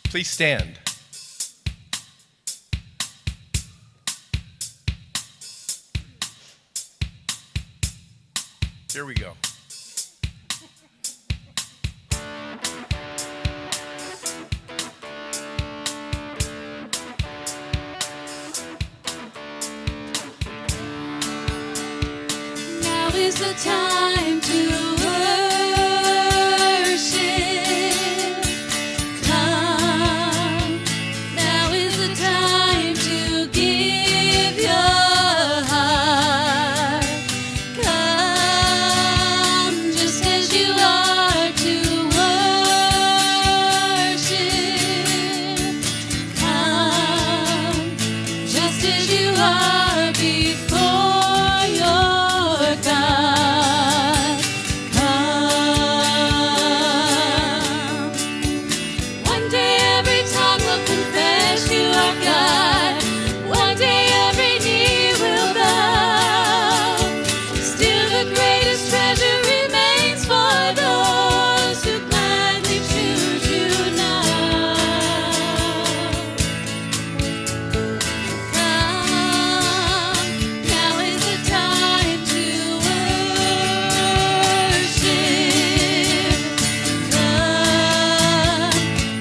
Please stand. Here we go. Now is the time to worship. Come. Now is the time to give your heart. Come just as you are to worship. Come just as you are before your God. Come. One day every tongue will confess you are God. One day every knee will bow. Still the greatest treasure remains for those who gladly choose you now. Come, now is the time to worship. Come,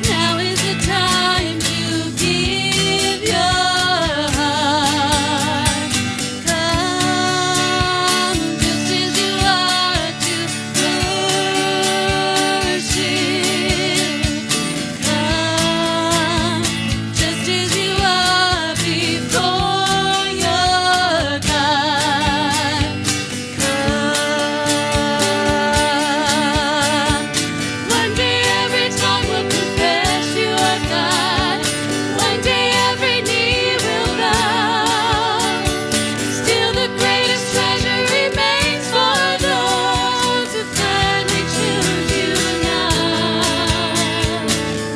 now is the time to give your heart. Come, just as you are to worship. Come, just as you are before your God. Come. One day every tongue will confess you are God. One day every knee will bow. Still the greatest treasure remains for those who gladly choose you now.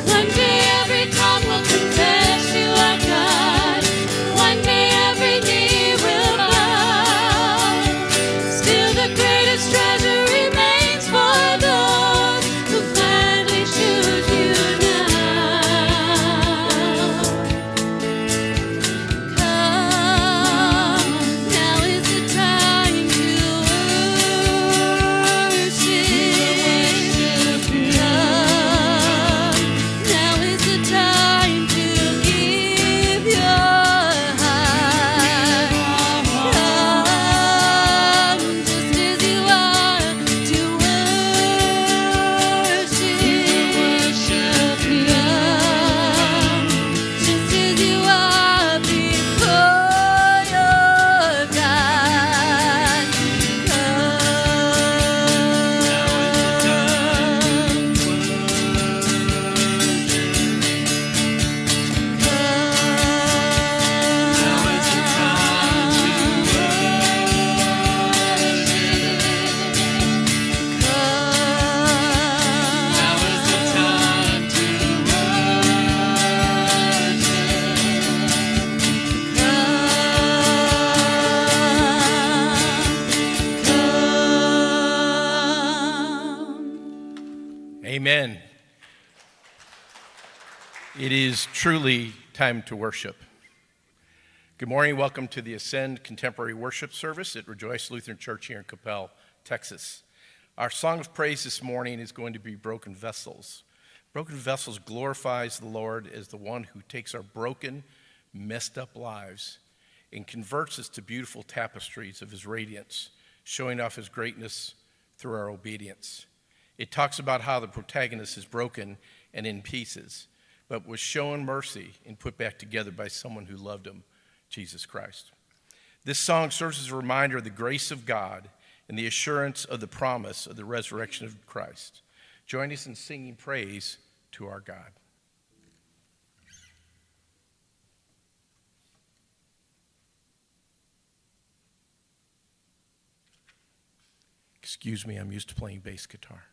One day every tongue will confess you are God. One day every knee will bow. Still the greatest treasure remains for those who gladly choose you now. Come, now is the time to worship. Come, now is the time to give your heart. Come, just as you are to worship. Come, just as you are before your God. Amen. It is truly time to worship. Good morning. Welcome to the Ascend Contemporary Worship Service at Rejoice Lutheran Church here in Coppell, Texas. Our song of praise this morning is going to be Broken Vessels. Broken Vessels glorifies the Lord as the one who takes our broken, messed up lives and converts us to beautiful tapestries of his radiance, showing off his greatness through our obedience. It talks about how the protagonist is broken and in pieces, but was shown mercy and put back together by someone who loved him, Jesus Christ. This song serves as a reminder of the grace of God and the assurance of the promise of the resurrection of Christ. Join us in singing praise to our God. Excuse me, I'm used to playing bass guitar.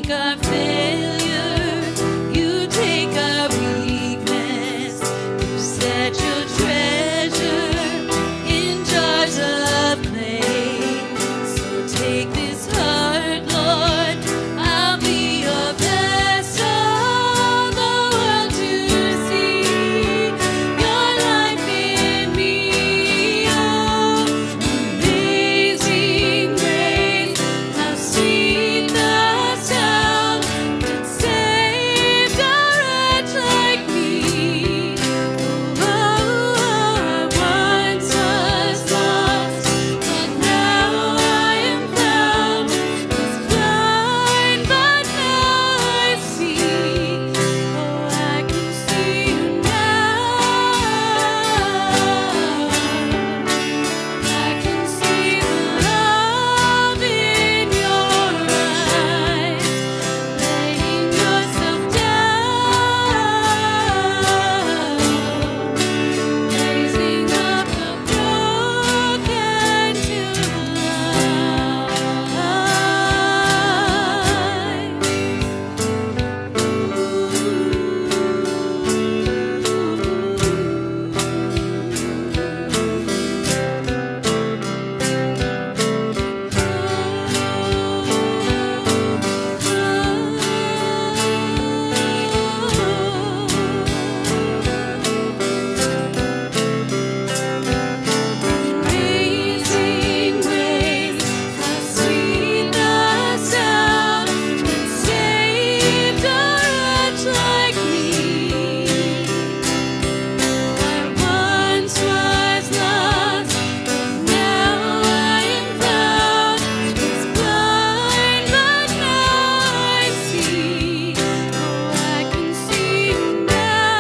take our failure, you take our weakness, you set your treasure in jars of clay. So take this heart, Lord, I'll be your vessel, the world to see your life in me. Oh, amazing grace, how sweet the sound that saved a wretch like me. Oh, I once was lost, but now I am found. Was blind, but now I see. Oh, I can see you now. I can see the love in your eyes, laying yourself down, raising up the broken to Amazing grace, how sweet the sound that saved a wretch like me. I once was lost, but now I am found. Was blind, but now I see. Oh, I can see you now.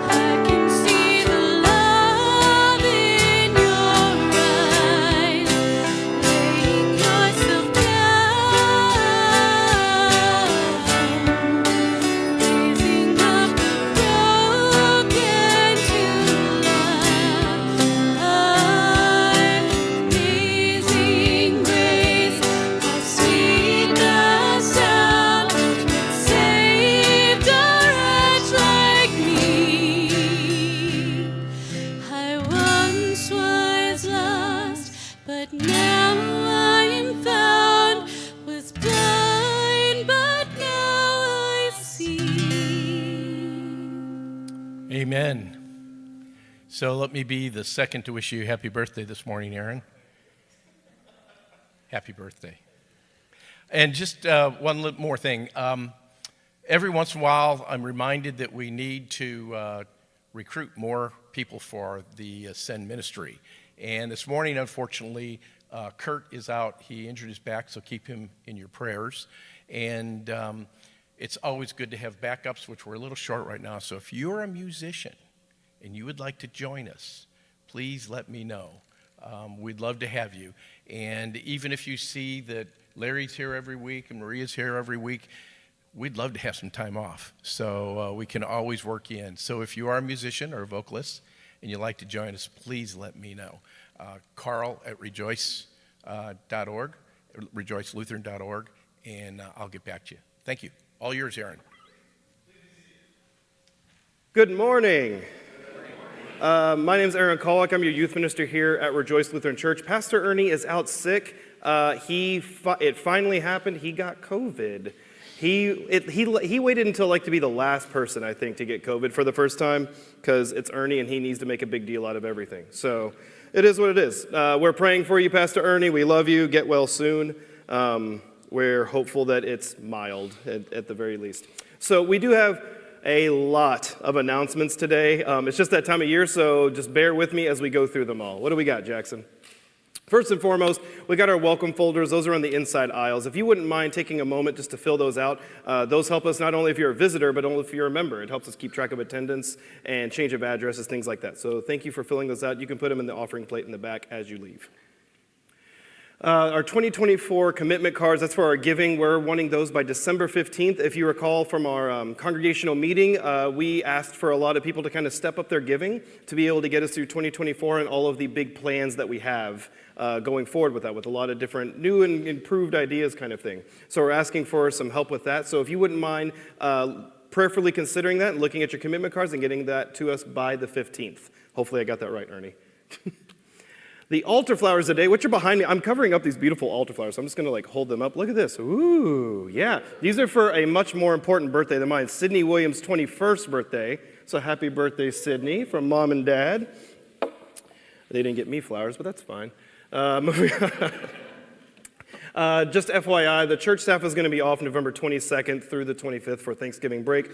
I can see the love in your eyes, laying yourself down, raising up the broken to life. Amazing grace, how sweet the sound that saved a wretch like me. I once was lost, but now I am found. Was blind, but now I see. Amen. So let me be the second to wish you happy birthday this morning, Aaron. Happy birthday. And just more thing. Every once in a while, I'm reminded that we need to recruit more people for the Send ministry. And this morning, unfortunately, Kurt is out. He injured his back, so keep him in your prayers. And it's always good to have backups, which we're a little short right now. So if you're a musician and you would like to join us, please let me know. We'd love to have you. And even if you see that Larry's here every week and Maria's here every week, we'd love to have some time off. So we can always work you in. So if you are a musician or a vocalist and you'd like to join us, please let me know. Carl at rejoice.org, rejoicelutheran.org, and I'll get back to you. Thank you. All yours, Aaron. Good morning. My name is Aaron Kolak. I'm your youth minister here at Rejoice Lutheran Church. Pastor Ernie is out sick. It finally happened. He got COVID. He waited until to be the last person, I think, to get COVID for the first time, because it's Ernie and he needs to make a big deal out of everything. So it is what it is. We're praying for you, Pastor Ernie. We love you. Get well soon. We're hopeful that it's mild at the very least. So we do have a lot of announcements today. It's just that time of year, so just bear with me as we go through them all. What do we got, Jackson? First and foremost, we got our welcome folders. Those are on the inside aisles. If you wouldn't mind taking a moment just to fill those out, those help us not only if you're a visitor, but only if you're a member. It helps us keep track of attendance and change of addresses, things like that. So thank you for filling those out. You can put them in the offering plate in the back as you leave. Our 2024 commitment cards, that's for our giving. We're wanting those by December 15th. If you recall from our congregational meeting, we asked for a lot of people to kind of step up their giving to be able to get us through 2024 and all of the big plans that we have going forward with that, with a lot of different new and improved ideas kind of thing. So we're asking for some help with that. So if you wouldn't mind prayerfully considering that and looking at your commitment cards and getting that to us by the 15th. Hopefully I got that right, Ernie. The altar flowers today, which are behind me, I'm covering up these beautiful altar flowers, so I'm just going to hold them up. Look at this. Ooh, yeah. These are for a much more important birthday than mine. Sydney Williams' 21st birthday. So happy birthday, Sydney, from Mom and Dad. They didn't get me flowers, but that's fine. Just FYI, the church staff is going to be off November 22nd through the 25th for Thanksgiving break.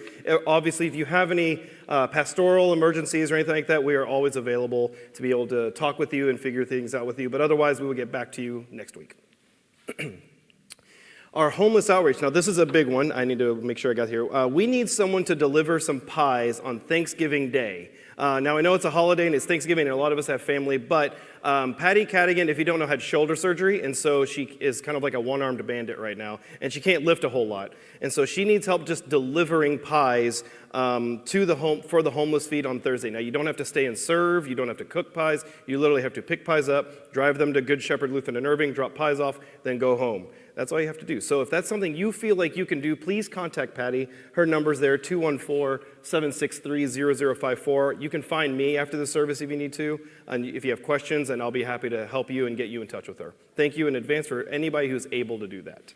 Obviously, if you have any pastoral emergencies or anything like that, we are always available to be able to talk with you and figure things out with you. But otherwise, we will get back to you next week. Our homeless outreach. Now, this is a big one. I need to make sure I got here. We need someone to deliver some pies on Thanksgiving Day. Now, I know it's a holiday and it's Thanksgiving and a lot of us have family, but Patty Cadigan, if you don't know, had shoulder surgery, and so she is kind of like a one-armed bandit right now, and she can't lift a whole lot. And so she needs help just delivering pies to the home for the homeless feed on Thursday. Now, you don't have to stay and serve. You don't have to cook pies. You literally have to pick pies up, drive them to Good Shepherd Lutheran in Irving, drop pies off, then go home. That's all you have to do. So if that's something you feel like you can do, please contact Patty. Her number's there, 214-763-0054. You can find me after the service if you need to, and if you have questions, and I'll be happy to help you and get you in touch with her. Thank you in advance for anybody who's able to do that.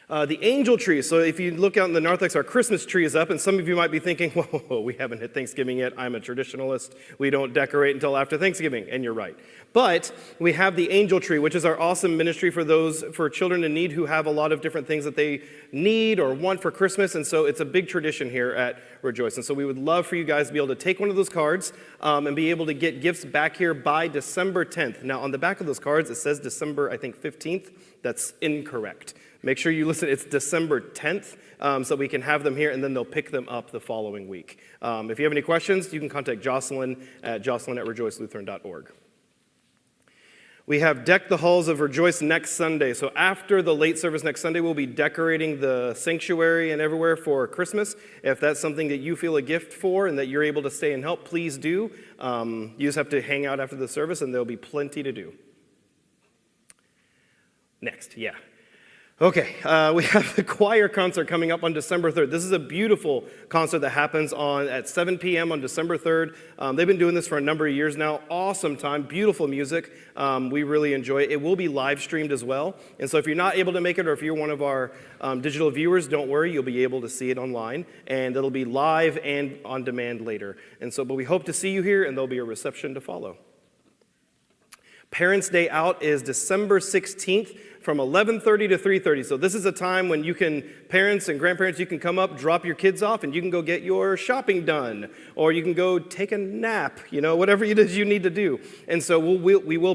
The angel tree. So if you look out in the narthex, our Christmas tree is up, and some of you might be thinking, whoa, we haven't hit Thanksgiving yet. I'm a traditionalist. We don't decorate until after Thanksgiving, and you're right. But we have the angel tree, which is our awesome ministry for children in need who have a lot of different things that they need or want for Christmas, and so it's a big tradition here at Rejoice. And so we would love for you guys to be able to take one of those cards and be able to get gifts back here by December 10th. Now, on the back of those cards, it says December, I think, 15th. That's incorrect. Make sure you listen. It's December 10th, so we can have them here, and then they'll pick them up the following week. If you have any questions, you can contact Jocelyn at jocelyn@rejoicelutheran.org. We have Deck the Halls of Rejoice next Sunday. So after the late service next Sunday, we'll be decorating the sanctuary and everywhere for Christmas. If that's something that you feel a gift for and that you're able to stay and help, please do. You just have to hang out after the service, and there'll be plenty to do. Next, yeah. Okay, we have the choir concert coming up on December 3rd. This is a beautiful concert that happens at 7 p.m. on December 3rd. They've been doing this for a number of years now. Awesome time, beautiful music. We really enjoy it. It will be live streamed as well. And so if you're not able to make it, or if you're one of our digital viewers, don't worry, you'll be able to see it online. And it'll be live and on demand later. And so, but we hope to see you here, and there'll be a reception to follow. Parents' Day Out is December 16th. From 11:30 to 3:30. So this is a time when parents and grandparents, you can come up, drop your kids off, and you can go get your shopping done, or you can go take a nap, whatever it is you need to do. And so we will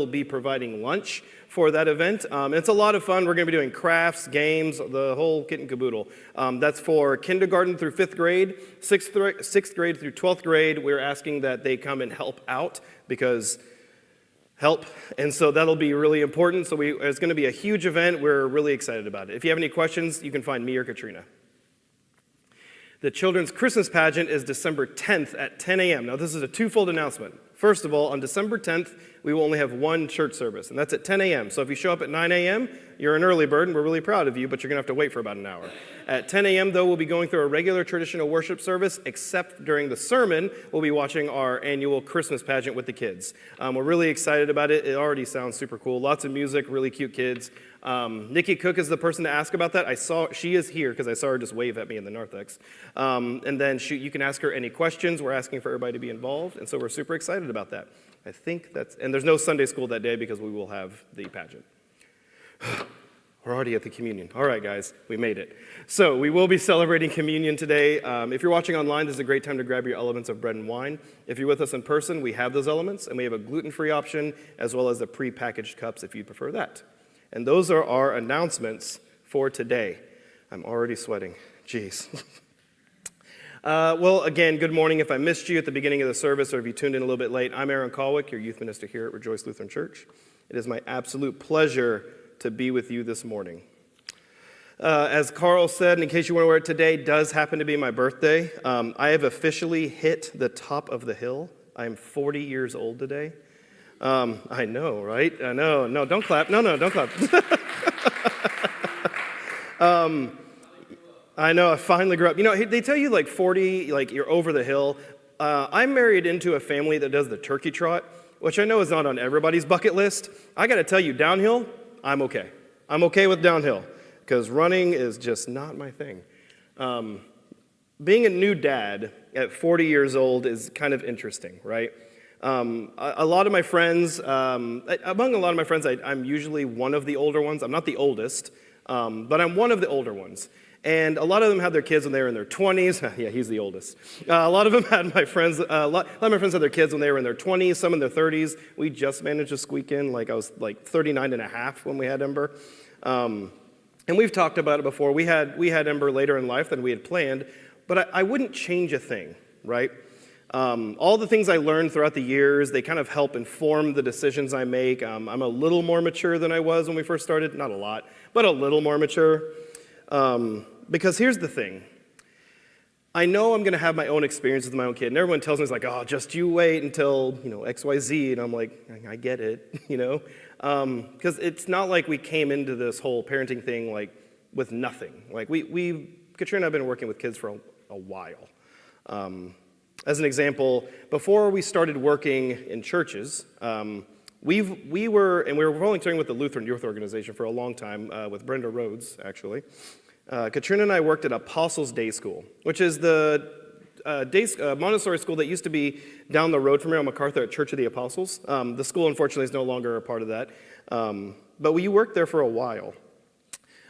be providing lunch for that event. It's a lot of fun. We're going to be doing crafts, games, the whole kit and caboodle. That's for kindergarten through 5th grade, 6th grade through 12th grade. We're asking that they come and help out because and so that'll be really important. So it's going to be a huge event. We're really excited about it. If you have any questions, you can find me or Katrina. The children's Christmas pageant is December 10th at 10 a.m. Now, this is a twofold announcement. First of all, on December 10th, we will only have one church service, and that's at 10 a.m. So if you show up at 9 a.m., you're an early bird, and we're really proud of you, but you're going to have to wait for about an hour. At 10 a.m., though, we'll be going through a regular traditional worship service, except during the sermon, we'll be watching our annual Christmas pageant with the kids. We're really excited about it. It already sounds super cool. Lots of music, really cute kids. Nikki Cook is the person to ask about that. She is here because I saw her just wave at me in the narthex. And then you can ask her any questions. We're asking for everybody to be involved, and so we're super excited about that. I think and there's no Sunday school that day because we will have the pageant. We're already at the communion. All right, guys, we made it. So we will be celebrating communion today. If you're watching online, this is a great time to grab your elements of bread and wine. If you're with us in person, we have those elements, and we have a gluten-free option as well as the pre-packaged cups if you prefer that. And those are our announcements for today. I'm already sweating. Jeez. Well, again, good morning. If I missed you at the beginning of the service or if you tuned in a little bit late, I'm Aaron Colwick, your youth minister here at Rejoice Lutheran Church. It is my absolute pleasure to be with you this morning. As Carl said, and in case you weren't aware, today does happen to be my birthday. I have officially hit the top of the hill. I'm 40 years old today. I know, right? I know. No, don't clap. No, don't clap. I know, I finally grew up. You know, they tell you like 40, like you're over the hill. I'm married into a family that does the turkey trot, which I know is not on everybody's bucket list. I got to tell you, downhill, I'm okay. I'm okay with downhill because running is just not my thing. Being a new dad at 40 years old is kind of interesting, right? A lot of my friends, among a lot of my friends, I'm usually one of the older ones. I'm not the oldest, but I'm one of the older ones. And a lot of them had their kids when they were in their 20s. Yeah, he's the oldest. A lot of them had my friends, a lot of my friends had their kids when they were in their 20s, some in their 30s. We just managed to squeak in, like I was like 39 and a half when we had Ember. And we've talked about it before. We had Ember later in life than we had planned, but I wouldn't change a thing, right? All the things I learned throughout the years, they kind of help inform the decisions I make. I'm a little more mature than I was when we first started. Not a lot, but a little more mature. Because here's the thing. I know I'm going to have my own experiences with my own kid. And everyone tells me, it's like, oh, just you wait until, X, Y, Z. And I'm like, I get it, Because it's not like we came into this whole parenting thing, like, with nothing. Like, Katrina and I have been working with kids for a while. As an example, before we started working in churches, we were volunteering with the Lutheran Youth Organization for a long time, with Brenda Rhodes, actually. Katrina and I worked at Apostles Day School, which is the Montessori school that used to be down the road from here on MacArthur at Church of the Apostles. The school, unfortunately, is no longer a part of that. But we worked there for a while.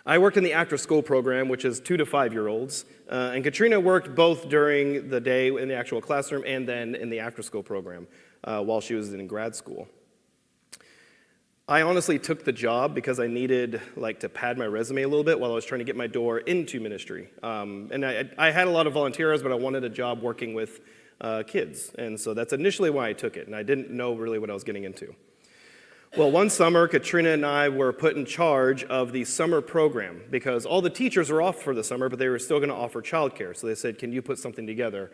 I worked in the after-school program, which is 2 to 5-year-olds, and Katrina worked both during the day in the actual classroom and then in the after-school program while she was in grad school. I honestly took the job because I needed to pad my resume a little bit while I was trying to get my door into ministry. And I had a lot of volunteers, but I wanted a job working with kids, and so that's initially why I took it, and I didn't know really what I was getting into. Well, one summer, Katrina and I were put in charge of the summer program because all the teachers were off for the summer, but they were still going to offer childcare. So they said, can you put something together?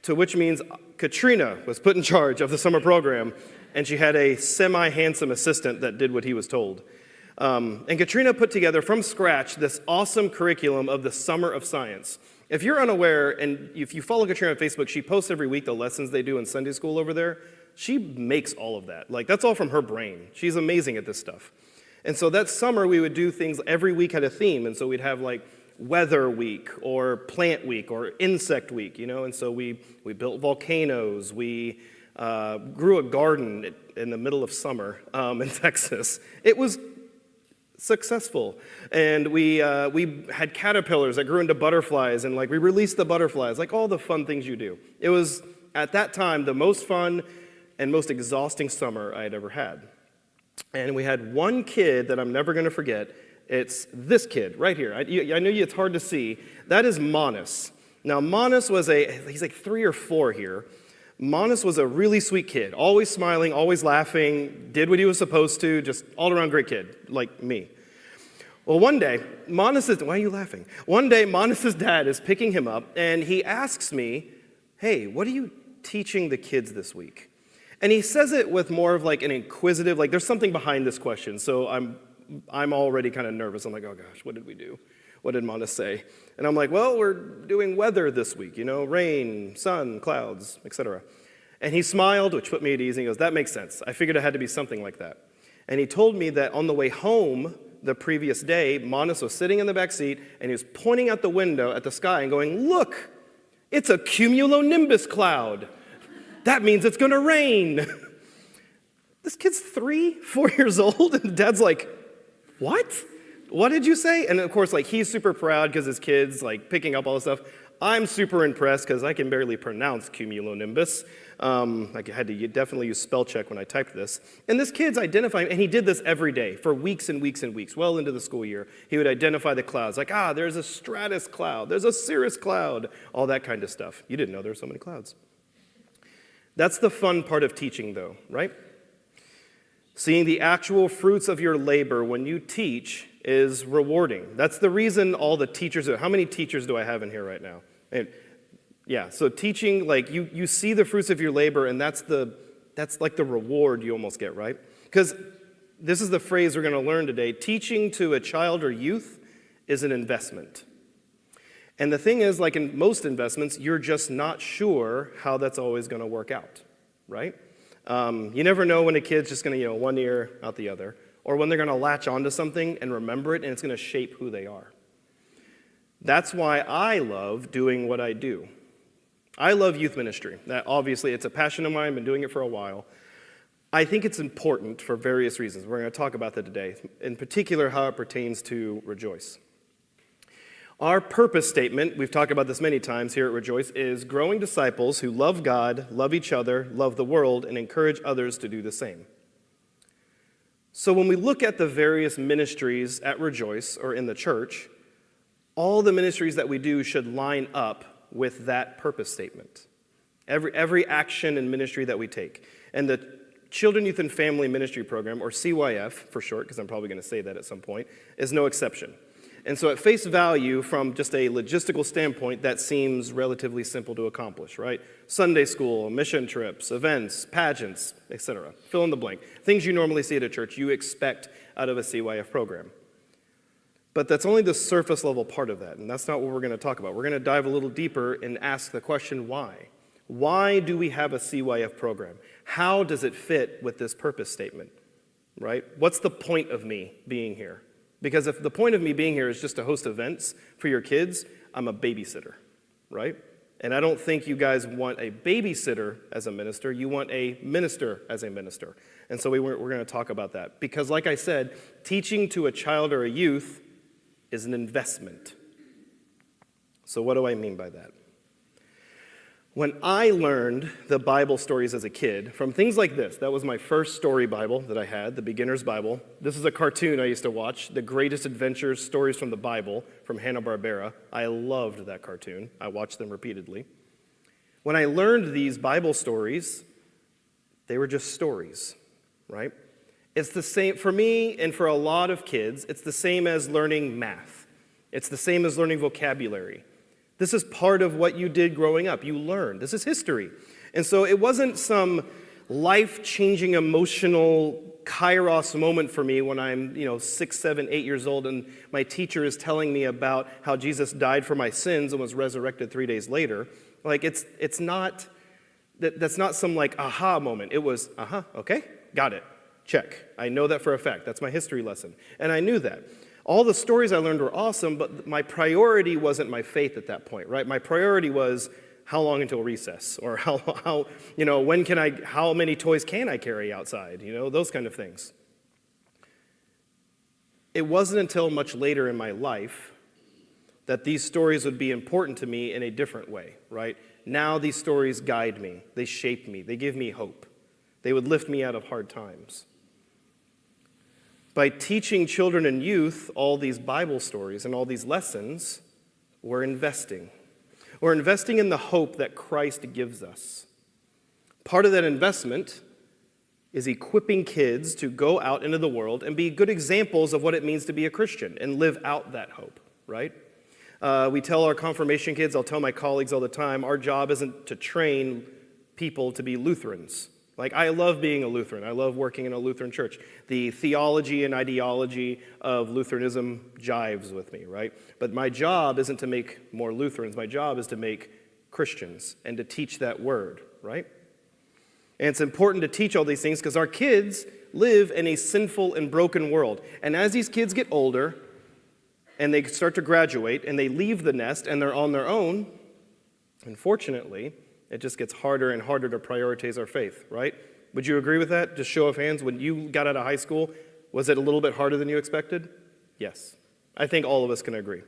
To which means Katrina was put in charge of the summer program, and she had a semi-handsome assistant that did what he was told. And Katrina put together from scratch this awesome curriculum of the Summer of Science. If you're unaware, and if you follow Katrina on Facebook, she posts every week the lessons they do in Sunday school over there. She makes all of that. That's all from her brain. She's amazing at this stuff. And so that summer, we would do things, every week had a theme. And so we'd have weather week or plant week or insect week, And so we built volcanoes. We grew a garden in the middle of summer in Texas. It was successful. And we had caterpillars that grew into butterflies, and we released the butterflies, all the fun things you do. It was, at that time, the most fun and most exhausting summer I had ever had. And we had one kid that I'm never going to forget. It's this kid right here. I know it's hard to see. That is Manas. Now, Manas he's 3 or 4 here. Manas was a really sweet kid, always smiling, always laughing, did what he was supposed to, just all-around great kid, like me. Well, one day, why are you laughing? One day, Manas' dad is picking him up, and he asks me, hey, what are you teaching the kids this week? And he says it with more of an inquisitive, there's something behind this question, so I'm already kind of nervous. I'm like, oh gosh, what did we do? What did Manas say? And I'm like, well, we're doing weather this week, rain, sun, clouds, etc. And he smiled, which put me at ease, and he goes, that makes sense. I figured it had to be something like that. And he told me that on the way home the previous day, Manas was sitting in the back seat, and he was pointing out the window at the sky and going, look, it's a cumulonimbus cloud. That means it's going to rain. This kid's 3, 4 years old, and the dad's like, what? What did you say? And of course, he's super proud because his kid's picking up all this stuff. I'm super impressed because I can barely pronounce cumulonimbus. I had to definitely use spell check when I typed this. And this kid's identifying, and he did this every day for weeks and weeks and weeks, well into the school year. He would identify the clouds, like, there's a stratus cloud, there's a cirrus cloud, all that kind of stuff. You didn't know there were so many clouds. That's the fun part of teaching, though, right? Seeing the actual fruits of your labor when you teach is rewarding. That's the reason all the teachers, how many teachers do I have in here right now? And yeah, so teaching, like you see the fruits of your labor, and that's like the reward you almost get, right? Because this is the phrase we're going to learn today. Teaching to a child or youth is an investment. And the thing is, like in most investments, you're just not sure how that's always going to work out, right? You never know when a kid's just going to, one ear out the other, or when they're going to latch onto something and remember it, and it's going to shape who they are. That's why I love doing what I do. I love youth ministry. That obviously, it's a passion of mine. I've been doing it for a while. I think it's important for various reasons. We're going to talk about that today, in particular how it pertains to Rejoice. Our purpose statement, we've talked about this many times here at Rejoice, is growing disciples who love God, love each other, love the world, and encourage others to do the same. So when we look at the various ministries at Rejoice or in the church, all the ministries that we do should line up with that purpose statement. Every action and ministry that we take. And the Children, Youth, and Family Ministry Program, or CYF for short, because I'm probably going to say that at some point, is no exception. And so at face value, from just a logistical standpoint, that seems relatively simple to accomplish, right? Sunday school, mission trips, events, pageants, etc. Fill in the blank. Things you normally see at a church, you expect out of a CYF program. But that's only the surface level part of that, and that's not what we're going to talk about. We're going to dive a little deeper and ask the question, why? Why do we have a CYF program? How does it fit with this purpose statement, right? What's the point of me being here? Because if the point of me being here is just to host events for your kids, I'm a babysitter, right? And I don't think you guys want a babysitter as a minister. You want a minister as a minister. And so we're going to talk about that. Because like I said, teaching to a child or a youth is an investment. So what do I mean by that? When I learned the Bible stories as a kid, from things like this, that was my first story Bible that I had, the Beginner's Bible. This is a cartoon I used to watch, The Greatest Adventures, Stories from the Bible, from Hanna-Barbera. I loved that cartoon. I watched them repeatedly. When I learned these Bible stories, they were just stories, right? It's the same, for me and for a lot of kids, it's the same as learning math. It's the same as learning vocabulary. This is part of what you did growing up. You learned. This is history. And so it wasn't some life-changing emotional kairos moment for me when I'm, 6, 7, 8 years old and my teacher is telling me about how Jesus died for my sins and was resurrected 3 days later. Like, it's not, that's not some like aha moment. It was, okay, got it. Check. I know that for a fact. That's my history lesson. And I knew that. All the stories I learned were awesome, but my priority wasn't my faith at that point, right? My priority was how long until recess, or how many toys can I carry outside, those kind of things. It wasn't until much later in my life that these stories would be important to me in a different way, right? Now these stories guide me. They shape me. They give me hope. They would lift me out of hard times. By teaching children and youth all these Bible stories and all these lessons, we're investing. We're investing in the hope that Christ gives us. Part of that investment is equipping kids to go out into the world and be good examples of what it means to be a Christian and live out that hope, right? We tell our confirmation kids, I'll tell my colleagues all the time, our job isn't to train people to be Lutherans. Like, I love being a Lutheran. I love working in a Lutheran church. The theology and ideology of Lutheranism jives with me, right? But my job isn't to make more Lutherans. My job is to make Christians and to teach that word, right? And it's important to teach all these things because our kids live in a sinful and broken world. And as these kids get older and they start to graduate and they leave the nest and they're on their own, unfortunately, it just gets harder and harder to prioritize our faith, right? Would you agree with that? Just show of hands. When you got out of high school, was it a little bit harder than you expected? Yes. I think all of us can agree.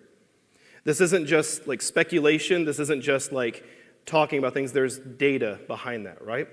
This isn't just like speculation. This isn't just like talking about things. There's data behind that, right?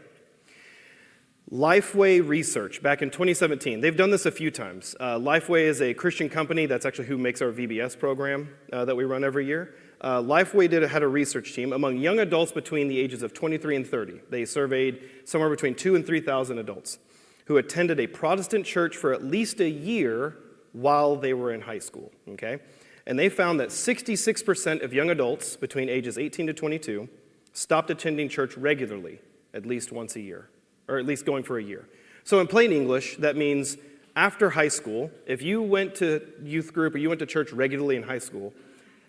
Lifeway Research, back in 2017, they've done this a few times. Lifeway is a Christian company that's actually who makes our VBS program that we run every year. Lifeway had a research team among young adults between the ages of 23 and 30. They surveyed somewhere between 2,000 and 3,000 adults who attended a Protestant church for at least a year while they were in high school, okay? And they found that 66% of young adults between ages 18 to 22 stopped attending church regularly, at least once a year, or at least going for a year. So in plain English, that means after high school, if you went to youth group or you went to church regularly in high school,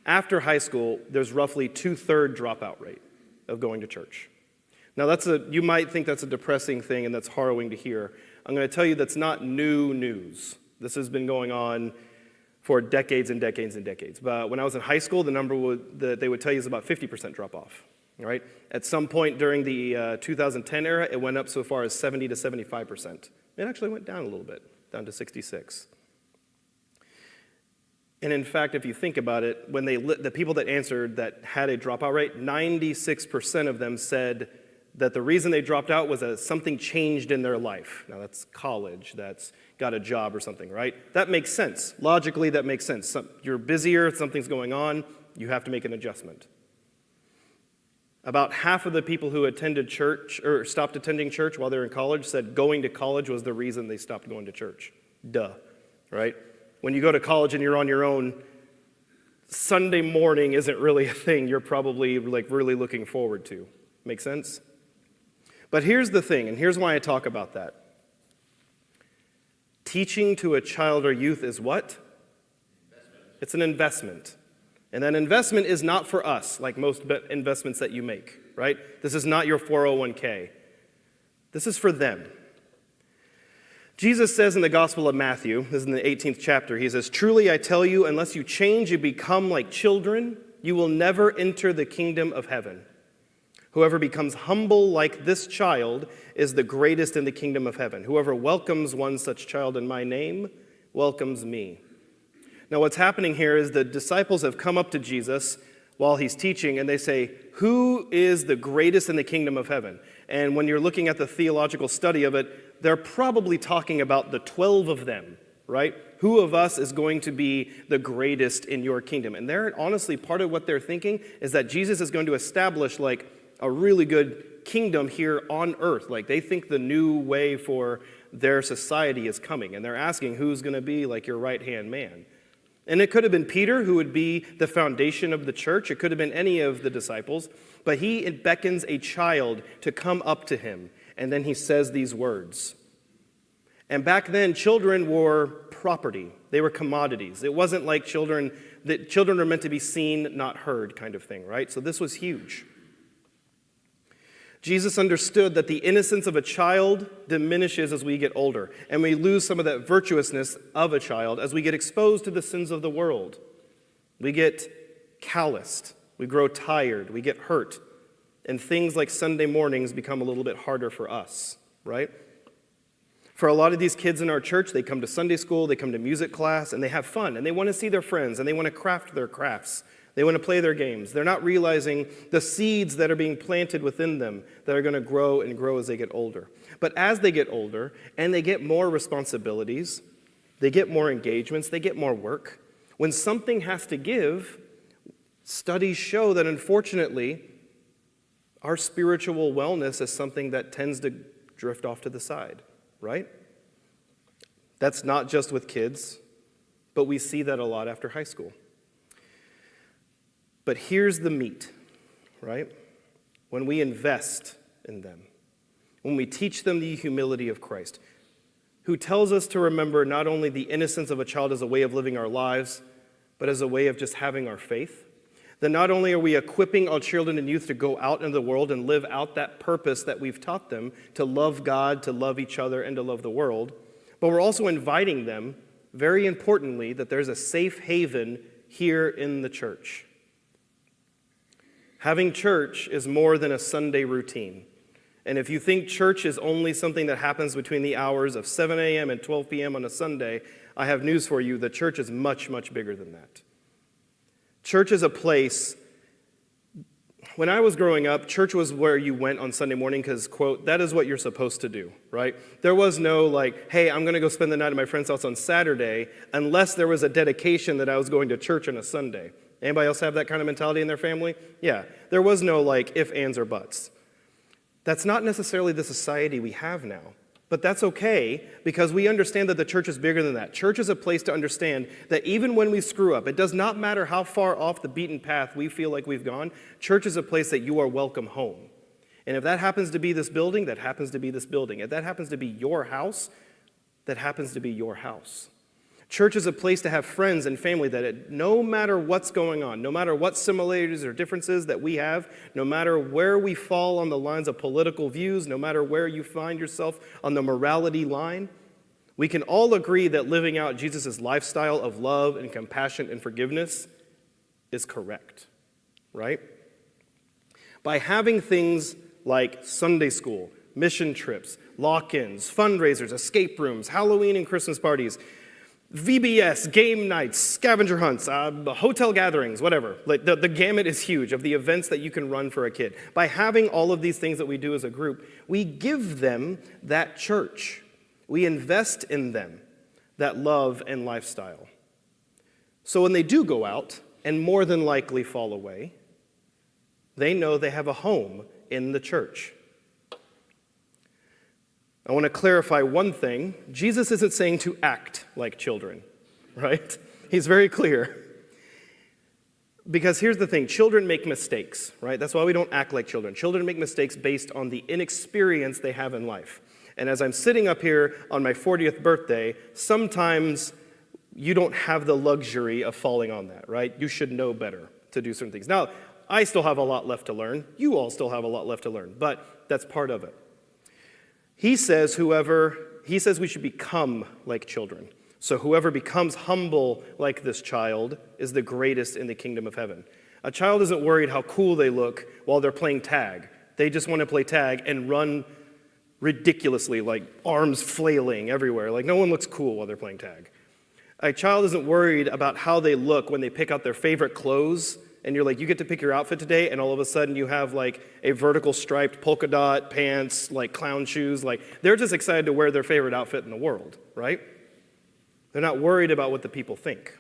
after high school, there's roughly 2/3 dropout rate of going to church. Now you might think that's a depressing thing and that's harrowing to hear. I'm going to tell you that's not new news. This has been going on for decades and decades and decades. But when I was in high school, the number that they would tell you is about 50% drop off. Right? At some point during the 2010 era, it went up so far as 70 to 75%. It actually went down a little bit, down to 66. And in fact, if you think about it, when the people that answered that had a dropout rate, 96% of them said that the reason they dropped out was that something changed in their life. Now that's college, that's got a job or something, right? That makes sense. Logically, that makes sense. You're busier, something's going on, you have to make an adjustment. About half of the people who attended church or stopped attending church while they were in college said going to college was the reason they stopped going to church. Duh, right? When you go to college and you're on your own, Sunday morning isn't really a thing you're probably like really looking forward to. Make sense? But here's the thing, and here's why I talk about that. Teaching to a child or youth is what? It's an investment. And that investment is not for us, like most investments that you make, right? This is not your 401k. This is for them. Jesus says in the Gospel of Matthew, this is in the 18th chapter, he says, "Truly I tell you, unless you change and become like children, you will never enter the kingdom of heaven. Whoever becomes humble like this child is the greatest in the kingdom of heaven. Whoever welcomes one such child in my name welcomes me." Now what's happening here is the disciples have come up to Jesus while he's teaching and they say, who is the greatest in the kingdom of heaven? And when you're looking at the theological study of it, they're probably talking about the 12 of them, right? Who of us is going to be the greatest in your kingdom? And they're honestly, part of what they're thinking is that Jesus is going to establish like a really good kingdom here on earth. Like they think the new way for their society is coming. And they're asking who's going to be like your right-hand man. And it could have been Peter, who would be the foundation of the church. It could have been any of the disciples. But he beckons a child to come up to him. And then he says these words. And back then, children were property. They were commodities. It wasn't like children are meant to be seen, not heard kind of thing, right? So this was huge. Jesus understood that the innocence of a child diminishes as we get older, and we lose some of that virtuousness of a child as we get exposed to the sins of the world. We get calloused, we grow tired, we get hurt, and things like Sunday mornings become a little bit harder for us, right? For a lot of these kids in our church, they come to Sunday school, they come to music class, and they have fun, and they want to see their friends, and they want to craft their crafts. They want to play their games. They're not realizing the seeds that are being planted within them that are going to grow and grow as they get older. But as they get older and they get more responsibilities, they get more engagements, they get more work, when something has to give, studies show that unfortunately our spiritual wellness is something that tends to drift off to the side, right? That's not just with kids, but we see that a lot after high school. But here's the meat, right? When we invest in them, when we teach them the humility of Christ, who tells us to remember not only the innocence of a child as a way of living our lives, but as a way of just having our faith, then not only are we equipping our children and youth to go out into the world and live out that purpose that we've taught them, to love God, to love each other, and to love the world, but we're also inviting them, very importantly, that there's a safe haven here in the church. Having church is more than a Sunday routine. And if you think church is only something that happens between the hours of 7 a.m. and 12 p.m. on a Sunday, I have news for you. The church is much, much bigger than that. Church is a place. When I was growing up, church was where you went on Sunday morning because, quote, that is what you're supposed to do, right? There was no like, hey, I'm going to go spend the night at my friend's house on Saturday unless there was a dedication that I was going to church on a Sunday. Anybody else have that kind of mentality in their family? Yeah. There was no like if, ands, or buts. That's not necessarily the society we have now. But that's okay because we understand that the church is bigger than that. Church is a place to understand that even when we screw up, it does not matter how far off the beaten path we feel like we've gone. Church is a place that you are welcome home. And if that happens to be this building, that happens to be this building. If that happens to be your house, that happens to be your house. Church is a place to have friends and family that no matter what's going on, no matter what similarities or differences that we have, no matter where we fall on the lines of political views, no matter where you find yourself on the morality line, we can all agree that living out Jesus' lifestyle of love and compassion and forgiveness is correct, right? By having things like Sunday school, mission trips, lock-ins, fundraisers, escape rooms, Halloween and Christmas parties, VBS, game nights, scavenger hunts, hotel gatherings, whatever. Like the gamut is huge of the events that you can run for a kid. By having all of these things that we do as a group, we give them that church. We invest in them, that love and lifestyle. So when they do go out and more than likely fall away, they know they have a home in the church. I want to clarify one thing. Jesus isn't saying to act like children, right? He's very clear. Because here's the thing, children make mistakes, right? That's why we don't act like children. Children make mistakes based on the inexperience they have in life. And as I'm sitting up here on my 40th birthday, sometimes you don't have the luxury of falling on that, right? You should know better to do certain things. Now, I still have a lot left to learn. You all still have a lot left to learn, but that's part of it. He says we should become like children. So whoever becomes humble like this child is the greatest in the kingdom of heaven. A child isn't worried how cool they look while they're playing tag. They just want to play tag and run ridiculously, like arms flailing everywhere. Like no one looks cool while they're playing tag. A child isn't worried about how they look when they pick out their favorite clothes and you're like, you get to pick your outfit today, and all of a sudden you have like a vertical striped polka dot pants, like clown shoes. Like they're just excited to wear their favorite outfit in the world, right? They're not worried about what the people think.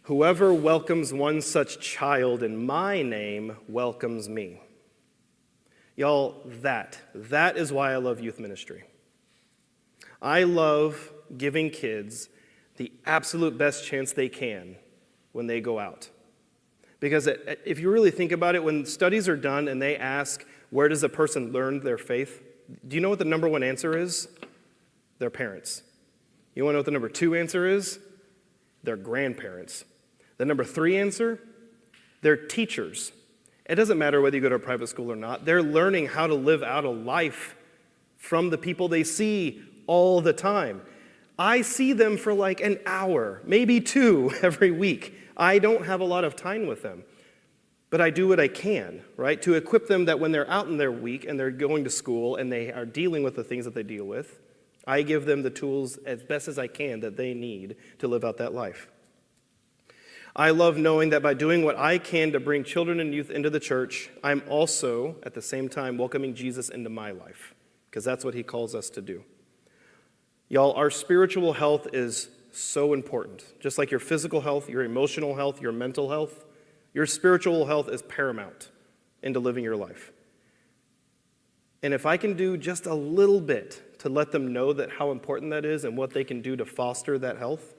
Whoever welcomes one such child in my name welcomes me. Y'all, that is why I love youth ministry. I love giving kids the absolute best chance they can when they go out. Because if you really think about it, when studies are done and they ask, where does a person learn their faith? Do you know what the number one answer is? Their parents. You want to know what the number two answer is? Their grandparents. The number three answer? Their teachers. It doesn't matter whether you go to a private school or not. They're learning how to live out a life from the people they see all the time. I see them for like an hour, maybe two every week. I don't have a lot of time with them, but I do what I can, right? To equip them that when they're out in their week and they're going to school and they are dealing with the things that they deal with, I give them the tools as best as I can that they need to live out that life. I love knowing that by doing what I can to bring children and youth into the church, I'm also, at the same time, welcoming Jesus into my life, because that's what he calls us to do. Y'all, our spiritual health is so important. Just like your physical health, your emotional health, your mental health, your spiritual health is paramount into living your life. And if I can do just a little bit to let them know that how important that is and what they can do to foster that health,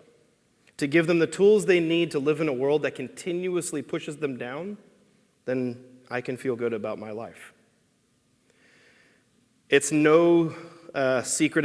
to give them the tools they need to live in a world that continuously pushes them down, then I can feel good about my life. It's no secret